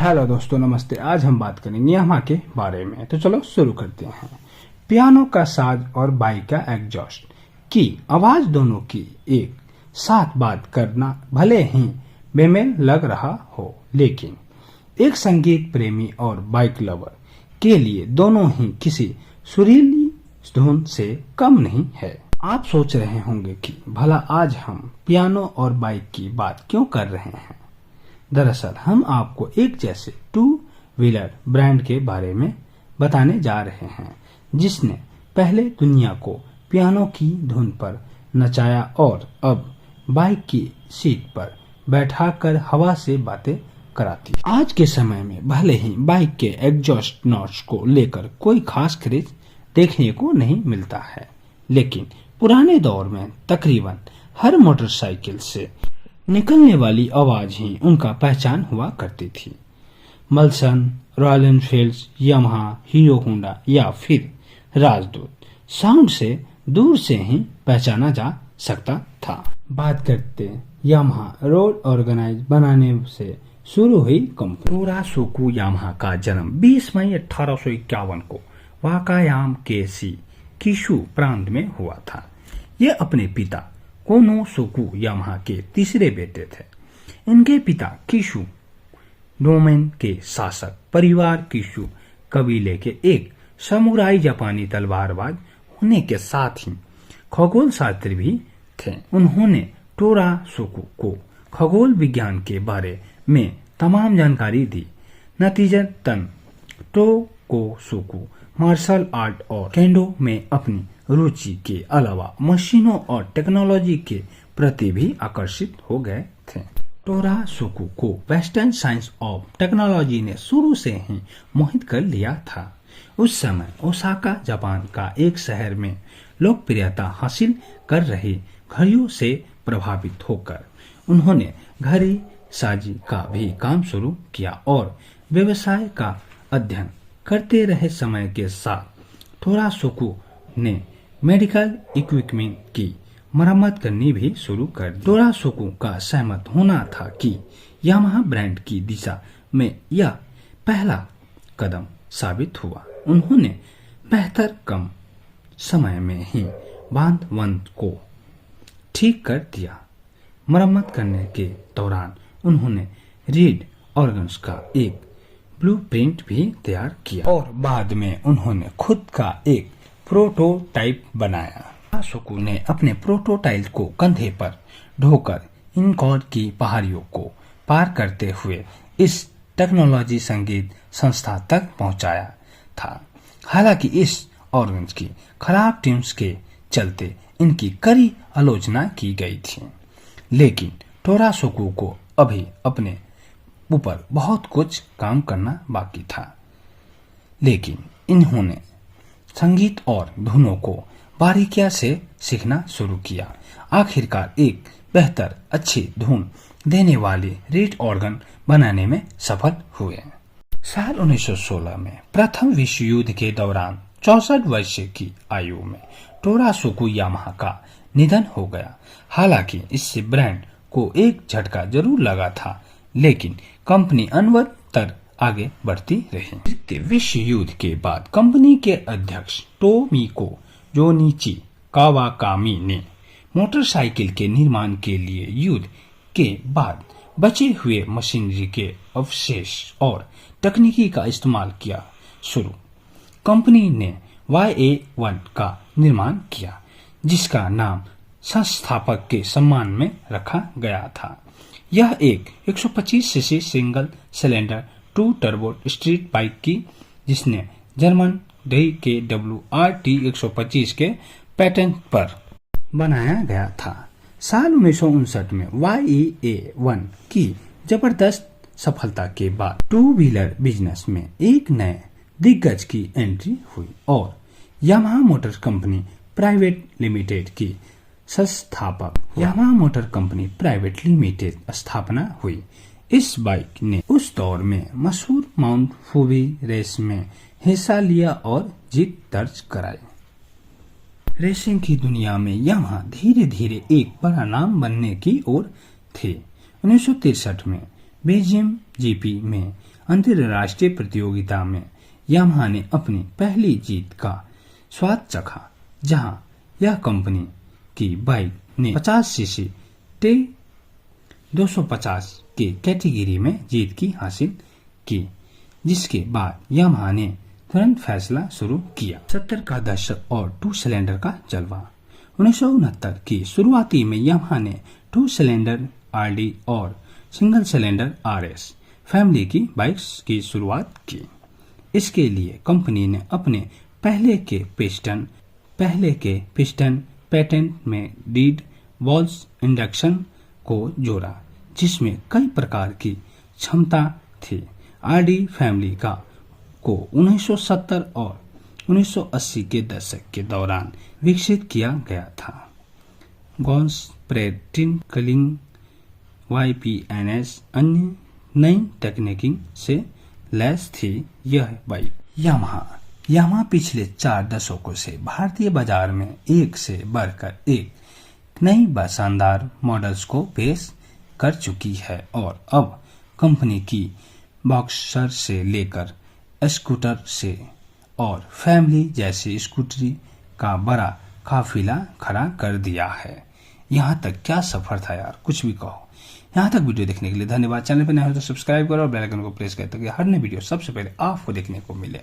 Hello दोस्तों, नमस्ते। आज हम बात करेंगे यामाहा के बारे में। तो चलो शुरू करते हैं। पियानो का साज और बाइक का एग्जॉस्ट की आवाज दोनों की एक साथ बात करना भले ही बेमेल लग रहा हो, लेकिन एक संगीत प्रेमी और बाइक लवर के लिए दोनों ही किसी सुरीली धुन से कम नहीं है। आप सोच रहे होंगे कि भला आज हम पियानो और बाइक की बात क्यों कर रहे हैं। दरअसल हम आपको एक जैसे टू व्हीलर ब्रांड के बारे में बताने जा रहे हैं जिसने पहले दुनिया को पियानो की धुन पर नचाया और अब बाइक की सीट पर बैठाकर हवा से बातें कराती। आज के समय में भले ही बाइक के एग्जॉस्ट नॉट्स को लेकर कोई खास क्रेज देखने को नहीं मिलता है, लेकिन पुराने दौर में तकरीबन हर मोटरसाइकिल से निकलने वाली आवाज ही उनका पहचान हुआ करती थी। मल्सन, Royal Enfield, Yamaha, Hero Honda या फिर राजदूत साउंड से दूर से ही पहचाना जा सकता था। बात करते यामाहा रोड ऑर्गेनाइज बनाने से शुरू हुई कंपनी। टोरासोकू यामाहा का जन्म 20 मई 1851 को वाकायाम के सी किशु प्रांत में हुआ था। ये अपने पिता कोनोसोकू यामाहा के तीसरे बेटे थे। इनके पिता किशु डोमेन के शासक परिवार किशु कबीले के एक समुराई जापानी तलवारबाज होने के साथ ही खगोल शास्त्री भी थे। उन्होंने टोरासोकू को खगोल विज्ञान के बारे में तमाम जानकारी दी। नतीजतन टोकोसोकू मार्शल आर्ट और केंडो में अपनी रुचि के अलावा मशीनों और टेक्नोलॉजी के प्रति भी आकर्षित हो गए थे। टोरासोकू को वेस्टर्न साइंस और टेक्नोलॉजी ने शुरू से ही मोहित कर लिया था। उस समय ओसाका जापान का एक शहर में लोकप्रियता हासिल कर रही घड़ियों से प्रभावित होकर उन्होंने घड़ी साजी का भी काम शुरू किया और व्यवसाय का अध्ययन करते रहे। समय के साथ टोरासोकू ने मेडिकल इक्विपमेंट की मरम्मत करनी भी शुरू कर दी। टोरासोकू का सहमत होना था कि यामाहा ब्रांड की दिशा में यह पहला कदम साबित हुआ। उन्होंने बेहतर कम समय में ही बांध को ठीक कर दिया। मरम्मत करने के दौरान उन्होंने रीड ऑर्गन्स का एक ब्लूप्रिंट भी तैयार किया और बाद में उन्होंने खुद का एक प्रोटोटाइप बनाया। टोरासोकू ने अपने प्रोटोटाइप को कंधे पर ढोकर इनकॉर की पहाड़ियों को पार करते हुए इस टेक्नोलॉजी संगीत संस्था तक पहुंचाया था। हालांकि इस ऑर्गन्स की खराब ट्यून्स के चलते इनकी कड़ी आलोचना की गई थी, लेकिन टोरासोकू को अभी अपने ऊपर बहुत कुछ काम करना बाकी था। लेकिन इन्होंने संगीत और धुनों को बारीकियां से सीखना शुरू किया। आखिरकार एक बेहतर अच्छी धुन देने वाली रीड ऑर्गन बनाने में सफल हुए। साल 1916 में प्रथम विश्व युद्ध के दौरान 64 वर्ष की आयु में टोरासोकू यामाहा का निधन हो गया। हालांकि इससे ब्रांड को एक झटका जरूर लगा था, लेकिन कंपनी अनवरत आगे बढ़ती रही। द्वितीय विश्व युद्ध के बाद कंपनी के अध्यक्ष टोमिको जोनिची कावाकामी ने मोटरसाइकिल के निर्माण के लिए युद्ध के बाद बचे हुए मशीनरी के अवशेष और तकनीकी का इस्तेमाल किया शुरू। कंपनी ने YA1 का निर्माण किया, जिसका नाम संस्थापक के सम्मान में रखा गया था। यह एक 125 CC single cylinder 2 turbo street bike की, जिसने जर्मन DKWRT 125 के पैटेंट पर बनाया गया था। साल 1959 में YA1 की जबरदस्त सफलता के बाद टू व्हीलर बिजनेस में एक नए दिग्गज की एंट्री हुई और Yamaha motor company private limited की Yamaha motor company private limited स्थापना हुई। इस बाइक ने उस दौर में मशहूर माउंट फूबी रेस में हिस्सा लिया और जीत दर्ज कराई। रेसिंग की दुनिया में यामाहा धीरे धीरे एक बड़ा नाम बनने की ओर थे। 1963 में बेल्जियम जीपी में अंतर्राष्ट्रीय प्रतियोगिता में यामाहा ने अपनी पहली जीत का स्वाद चखा, जहां यह कंपनी की बाइक ने 50 सीसी टे 250 के कैटेगरी में जीत की हासिल की, जिसके बाद यामाहा ने तुरंत फैसला शुरू किया। 70 का दशक और 2 सिलेंडर का जलवा। 1969 की शुरुआती में यामाहा ने 2 सिलेंडर आरडी और सिंगल सिलेंडर आरएस फैमिली की बाइक्स की शुरुआत की। इसके लिए कंपनी ने अपने पहले के पिस्टन पेटेंट में डीड वॉल्स इंडक्शन को जोड़ा, जिसमें कई प्रकार की क्षमता थी। आरडी फैमिली को 1970 और 1980 के दशक के दौरान विकसित किया गया था। गॉन्स प्रेटिन कलिंग YPNS अन्य नई तकनीकी से लैस थी। यह बाइक यामाहा पिछले 4 दशकों से भारतीय बाजार में एक से बढ़कर एक नई व शानदार मॉडल्स को पेश कर चुकी है और अब कंपनी की बॉक्सर से लेकर स्कूटर से और फैमिली जैसी स्कूटरी का बड़ा काफिला खड़ा कर दिया है। यहाँ तक क्या सफर था यार, कुछ भी कहो। यहाँ तक वीडियो देखने के लिए धन्यवाद। चैनल पर नए हो तो सब्सक्राइब करो और बेल आइकन को प्रेस करें ताकि हर नई वीडियो सबसे पहले आपको देखने को मिले।